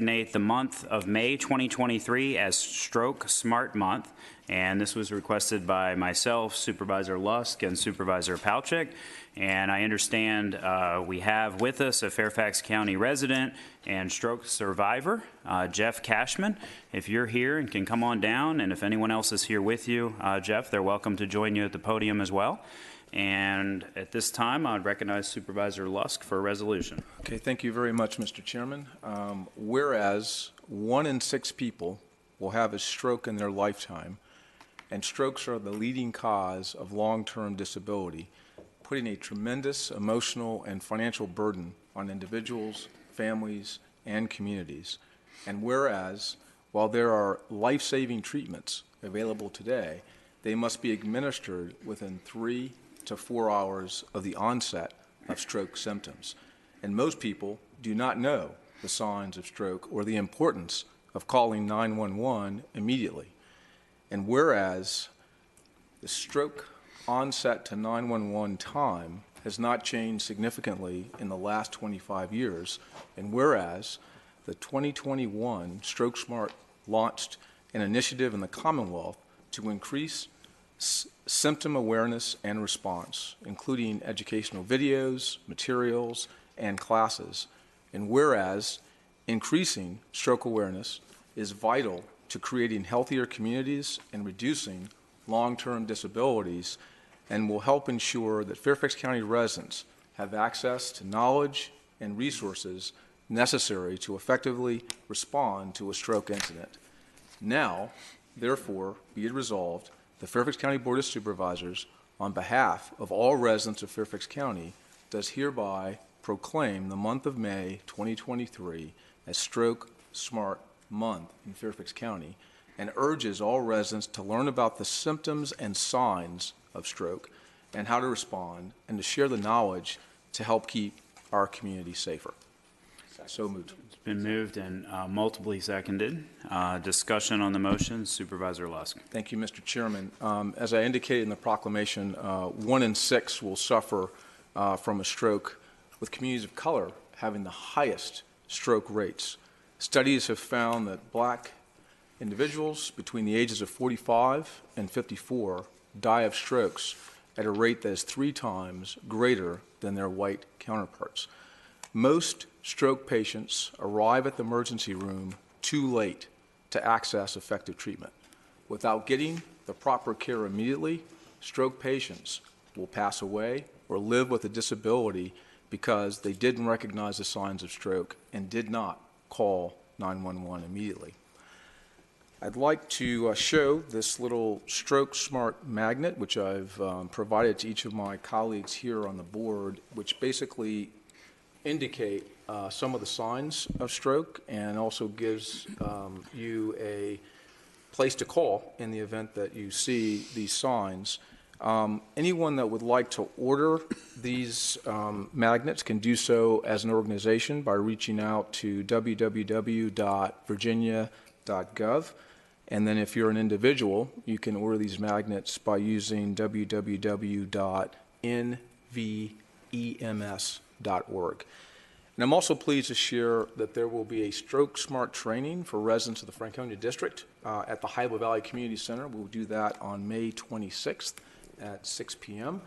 designate the month of May 2023 as Stroke Smart Month, and this was requested by myself, Supervisor Lusk, and Supervisor Palchik. And I understand we have with us a Fairfax County resident and stroke survivor, Jeff Cashman. If you're here and can come on down, and if anyone else is here with you, Jeff, they're welcome to join you at the podium as well. And at this time, I would recognize Supervisor Lusk for a resolution. Okay, thank you very much, Mr. Chairman. Whereas 1 in 6 people will have a stroke in their lifetime, and strokes are the leading cause of long-term disability, putting a tremendous emotional and financial burden on individuals, families, and communities. And whereas, while there are life-saving treatments available today, they must be administered within 3 to 4 hours of the onset of stroke symptoms. And most people do not know the signs of stroke or the importance of calling 911 immediately. And whereas the stroke onset to 911 time has not changed significantly in the last 25 years, and whereas the 2021 Stroke Smart launched an initiative in the Commonwealth to increase symptom awareness and response, including educational videos, materials, and classes. And whereas increasing stroke awareness is vital to creating healthier communities and reducing long-term disabilities, and will help ensure that Fairfax County residents have access to knowledge and resources necessary to effectively respond to a stroke incident. Now, therefore, be it resolved, the Fairfax County Board of Supervisors, on behalf of all residents of Fairfax County, does hereby proclaim the month of May 2023 as Stroke Smart Month in Fairfax County, and urges all residents to learn about the symptoms and signs of stroke and how to respond, and to share the knowledge to help keep our community safer. So moved. It's been moved and multiply seconded. Discussion on the motion, Supervisor Lusk. Thank you, Mr. Chairman. As I indicated in the proclamation, 1 in 6 will suffer from a stroke, with communities of color having the highest stroke rates. Studies have found that black individuals between the ages of 45 and 54 die of strokes at a rate that is 3 times greater than their white counterparts. Most stroke patients arrive at the emergency room too late to access effective treatment. Without getting the proper care immediately, stroke patients will pass away or live with a disability because they didn't recognize the signs of stroke and did not call 911 immediately. I'd like to show this little Stroke Smart magnet, which I've provided to each of my colleagues here on the board, which basically indicate some of the signs of stroke, and also gives you a place to call in the event that you see these signs. Anyone that would like to order these magnets can do so as an organization by reaching out to www.virginia.gov. And then if you're an individual, you can order these magnets by using www.nvems.org. And I'm also pleased to share that there will be a Stroke Smart training for residents of the Franconia District at the Hilo Valley Community Center. We'll do that on May 26th at 6 p.m.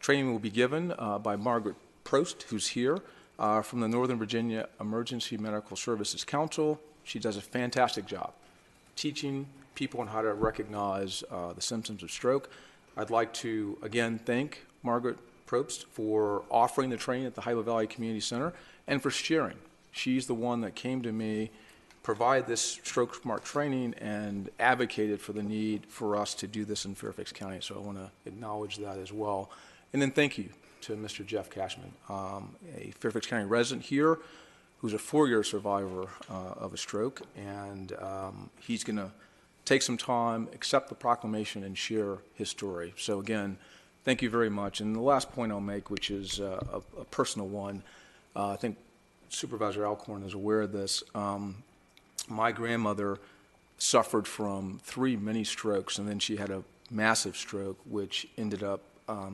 Training will be given by Margaret Prost, who's here, from the Northern Virginia Emergency Medical Services Council. She does a fantastic job teaching people on how to recognize the symptoms of stroke. I'd like to again thank Margaret Probst for offering the training at the Hilo Valley Community Center and for sharing. She's the one that came to me, provided this Stroke Smart training, and advocated for the need for us to do this in Fairfax County. So I want to acknowledge that as well. And then thank you to Mr. Jeff Cashman, a Fairfax County resident here who's a 4-year survivor of a stroke, and he's going to take some time, accept the proclamation, and share his story. So again, thank you very much. And the last point I'll make, which is a personal one, I think Supervisor Alcorn is aware of this. My grandmother suffered from 3 mini strokes, and then she had a massive stroke, which ended up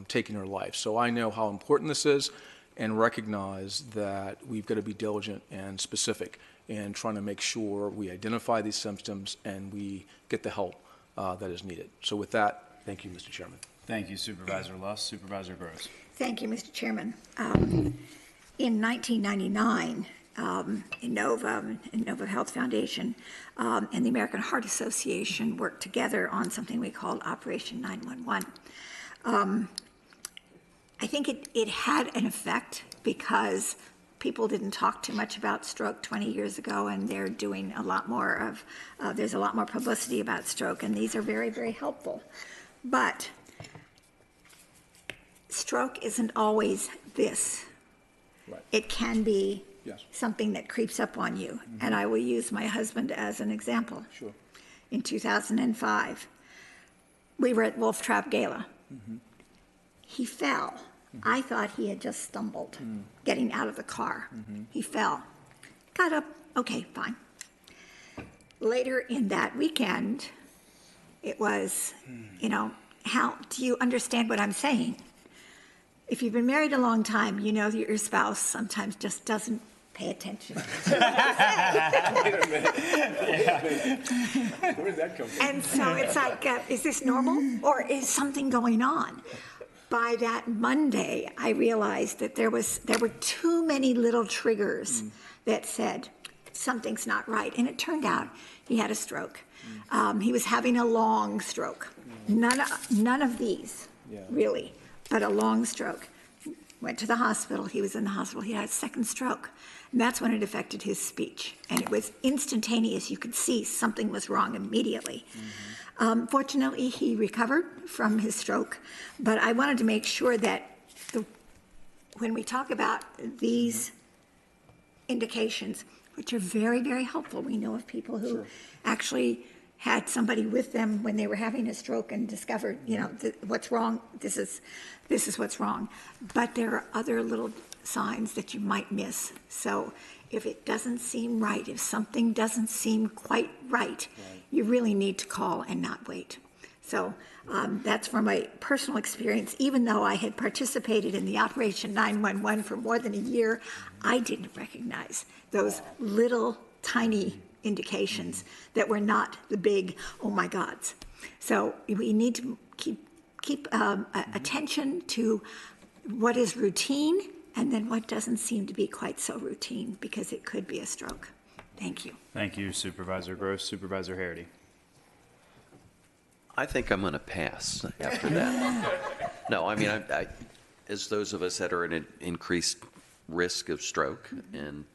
taking her life. So I know how important this is, and recognize that we've got to be diligent and specific in trying to make sure we identify these symptoms and we get the help that is needed. So with that, thank you, Mr. Chairman. Thank you, Supervisor Luss. Supervisor Gross. Thank you, Mr. Chairman. In 1999, Innova Health Foundation and the American Heart Association worked together on something we called Operation 911. I think it had an effect because people didn't talk too much about stroke 20 years ago, and they're doing a lot more of, there's a lot more publicity about stroke, and these are very, very helpful. But stroke isn't always this. Right. It can be Yes. something that creeps up on you. And I will use my husband as an example. Sure. In 2005, we were at Wolf Trap Gala. He fell. I thought he had just stumbled getting out of the car. He fell. Got up. Okay, fine. Later in that weekend, it was, how do you understand what I'm saying? If you've been married a long time, you know that your spouse sometimes just doesn't pay attention to what you say. Where did that come from? And so it's like, is this normal or is something going on? By that Monday, I realized that there were too many little triggers that said something's not right. And it turned out he had a stroke. He was having a long stroke. None of these, really, but a long stroke. Went to the hospital. He was in the hospital. He had a second stroke. And that's when it affected his speech. And it was instantaneous. You could see something was wrong immediately. Fortunately, he recovered from his stroke. But I wanted to make sure that when we talk about these indications, which are very, very helpful, we know of people who actually had somebody with them when they were having a stroke and discovered, what's wrong. This is what's wrong. But there are other little signs that you might miss. So if it doesn't seem right, if something doesn't seem quite right, you really need to call and not wait. So that's from my personal experience. Even though I had participated in the Operation 911 for more than a year, I didn't recognize those little tiny indications that were not the big, oh my gods. So we need to keep attention to what is routine and then what doesn't seem to be quite so routine, because it could be a stroke. Thank you. Thank you, Supervisor Gross. Supervisor Harity. I think I'm going to pass after that. No, I mean, I, as those of us that are at an increased risk of stroke, and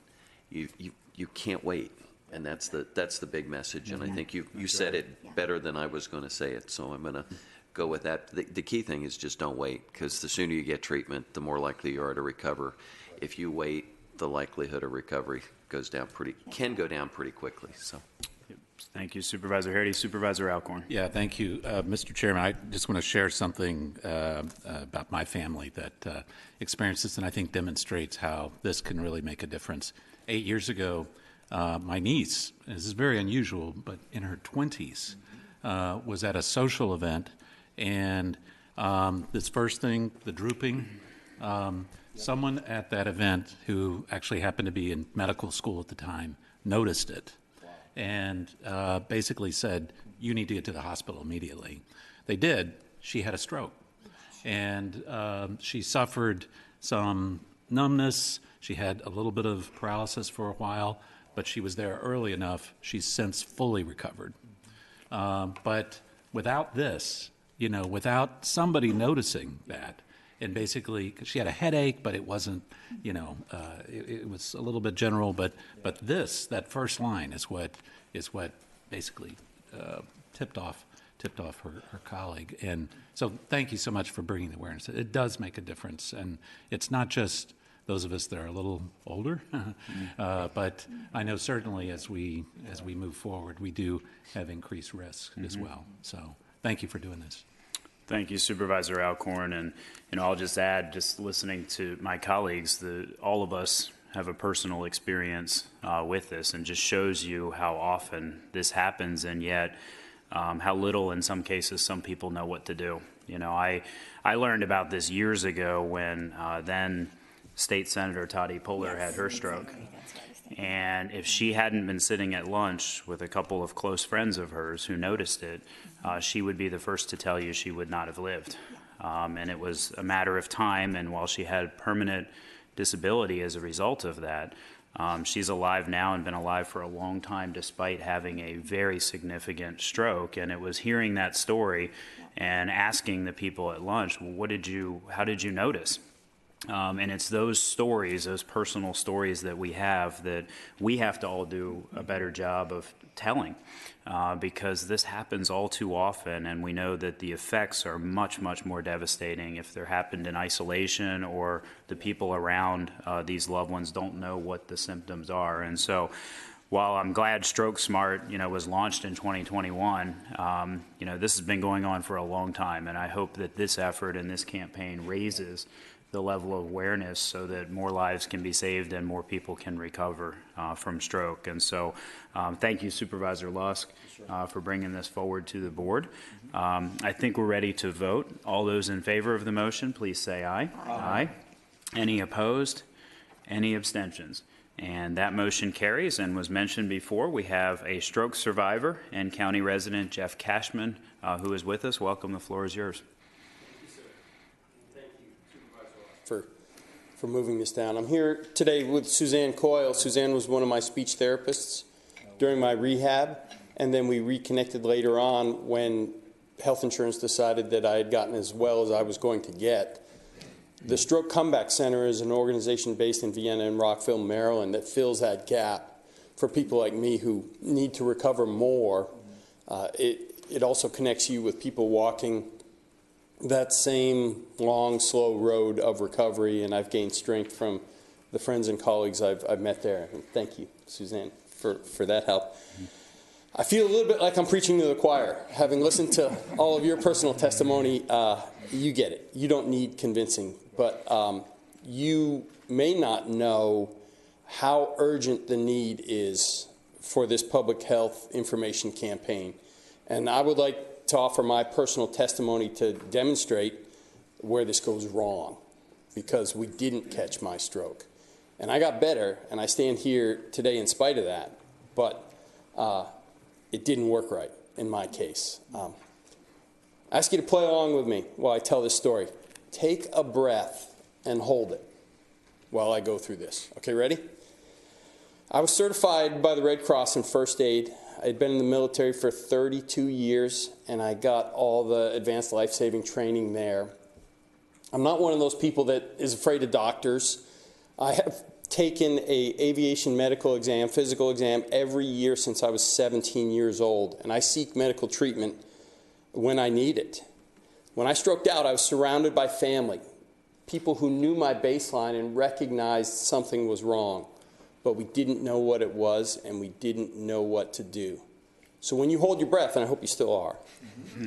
you can't wait, and that's the big message. And I think you said it better than I was going to say it, so I'm going to go with that. The key thing is just don't wait, because the sooner you get treatment, the more likely you are to recover. If you wait, the likelihood of recovery can go down pretty quickly. So. Thank you, Supervisor Harity. Supervisor Alcorn. Yeah, thank you. Mr. Chairman, I just want to share something about my family that experienced this, and I think demonstrates how this can really make a difference. 8 years ago, my niece, and this is very unusual, but in her 20s, was at a social event, and this first thing, the drooping, someone at that event who actually happened to be in medical school at the time noticed it. And basically said, you need to get to the hospital immediately. They did. She had a stroke. And she suffered some numbness. She had a little bit of paralysis for a while, but she was there early enough. She's since fully recovered. But without this, without somebody noticing that, and basically, cause she had a headache, but it wasn't, it was a little bit general. But that first line is what basically tipped off her colleague. And so, thank you so much for bringing the awareness. It does make a difference, and it's not just those of us that are a little older, but I know certainly as we move forward, we do have increased risk as well. So, thank you for doing this. Thank you, Supervisor Alcorn. And I'll just add, just listening to my colleagues, all of us have a personal experience with this, and just shows you how often this happens, and yet how little in some cases some people know what to do. I learned about this years ago when then State Senator Toddy Puller had her stroke. And if she hadn't been sitting at lunch with a couple of close friends of hers who noticed it, she would be the first to tell you she would not have lived. And it was a matter of time, and while she had permanent disability as a result of that, she's alive now and been alive for a long time despite having a very significant stroke. And it was hearing that story and asking the people at lunch, well, how did you notice? And it's those stories, those personal stories that we have to all do a better job of telling, because this happens all too often, and we know that the effects are much, much more devastating if they're happened in isolation or the people around these loved ones don't know what the symptoms are. And so while I'm glad Stroke Smart, was launched in 2021, this has been going on for a long time, and I hope that this effort and this campaign raises the level of awareness so that more lives can be saved and more people can recover from stroke. And so thank you, Supervisor Lusk, for bringing this forward to the board. I think we're ready to vote. All those in favor of the motion, please say aye. Aye. Any opposed? Any abstentions? And that motion carries. And was mentioned before, we have a stroke survivor and county resident, Jeff Cashman, who is with us. Welcome. The floor is yours. For moving this down. I'm here today with Suzanne Coyle. Suzanne was one of my speech therapists during my rehab, and then we reconnected later on when health insurance decided that I had gotten as well as I was going to get. The Stroke Comeback Center is an organization based in Vienna and Rockville, Maryland, that fills that gap for people like me who need to recover more. It also connects you with people walking that same long, slow road of recovery, and I've gained strength from the friends and colleagues I've met there. And thank you, Suzanne, for that help. I feel a little bit like I'm preaching to the choir. Having listened to all of your personal testimony, you get it. You don't need convincing, but you may not know how urgent the need is for this public health information campaign. And I would like to offer my personal testimony to demonstrate where this goes wrong, because we didn't catch my stroke. And I got better, and I stand here today in spite of that, but it didn't work right in my case. I ask you to play along with me while I tell this story. Take a breath and hold it while I go through this. Okay, ready? I was certified by the Red Cross in first aid. I'd been in the military for 32 years, and I got all the advanced life-saving training there. I'm not one of those people that is afraid of doctors. I have taken an aviation medical exam, physical exam, every year since I was 17 years old, and I seek medical treatment when I need it. When I stroked out, I was surrounded by family, people who knew my baseline and recognized something was wrong. But we didn't know what it was, and we didn't know what to do. So when you hold your breath, and I hope you still are,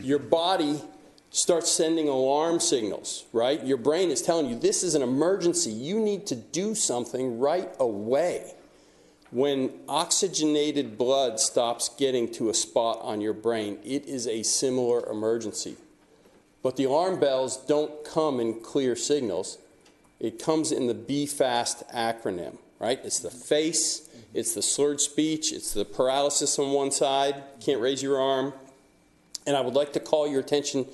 your body starts sending alarm signals, right? Your brain is telling you this is an emergency. You need to do something right away. When oxygenated blood stops getting to a spot on your brain, it is a similar emergency. But the alarm bells don't come in clear signals. It comes in the Be Fast acronym. Right? It's the face, it's the slurred speech, it's the paralysis on one side, can't raise your arm. And I would like to call your attention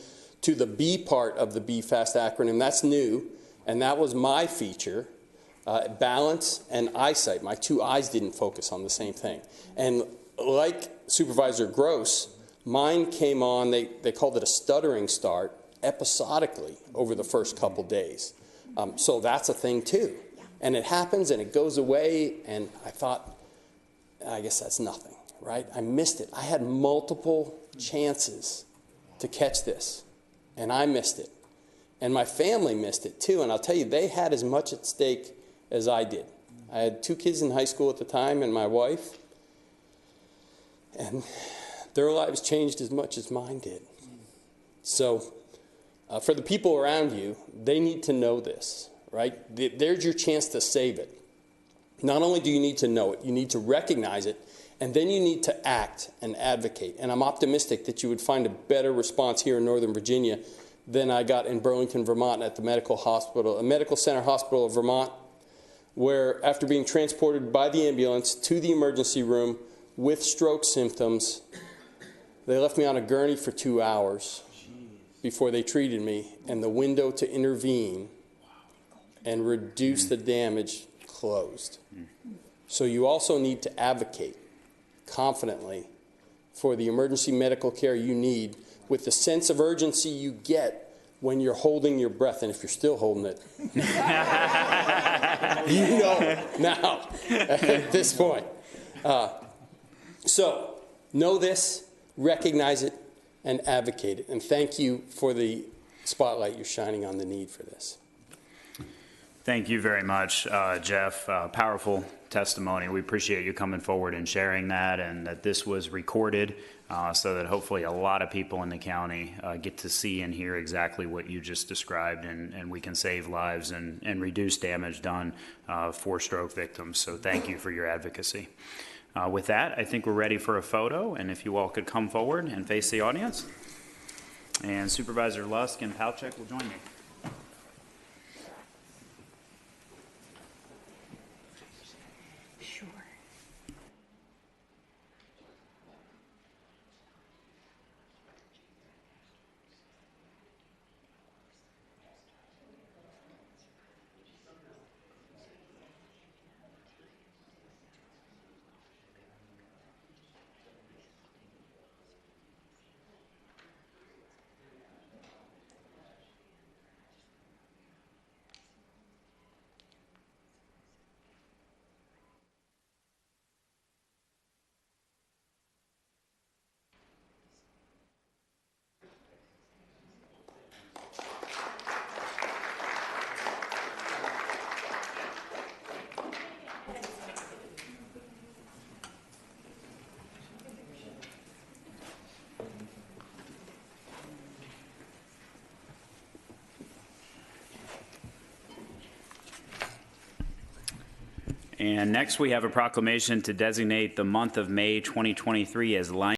to the B part of the Be Fast acronym. That's new, and that was my feature, balance and eyesight. My two eyes didn't focus on the same thing. And like Supervisor Gross, mine came on, they called it a stuttering start, episodically over the first couple days. So that's a thing too. And it happens and it goes away, and I thought, I guess that's nothing, right? I missed it. I had multiple chances to catch this, and I missed it. And my family missed it too, and I'll tell you, they had as much at stake as I did. I had 2 kids in high school at the time and my wife, and their lives changed as much as mine did. So for the people around you, they need to know this. Right? There's your chance to save it. Not only do you need to know it, you need to recognize it, and then you need to act and advocate. And I'm optimistic that you would find a better response here in Northern Virginia than I got in Burlington, Vermont at the Medical Center Hospital of Vermont. where after being transported by the ambulance to the emergency room with stroke symptoms, they left me on a gurney for 2 hours before they treated me, and the window to intervene and reduce the damage closed. So you also need to advocate confidently for the emergency medical care you need with the sense of urgency you get when you're holding your breath. And if you're still holding it, you know now at this point. So know this, recognize it, and advocate it. And thank you for the spotlight you're shining on the need for this. Thank you very much, Jeff. Powerful testimony. We appreciate you coming forward and sharing that, and that this was recorded so that hopefully a lot of people in the county get to see and hear exactly what you just described, and we can save lives and reduce damage done for stroke victims. So thank you for your advocacy. With that, I think we're ready for a photo, and if you all could come forward and face the audience. And Supervisor Lusk and Palchik will join me. Sure. And next we have a proclamation to designate the month of May 2023 as Line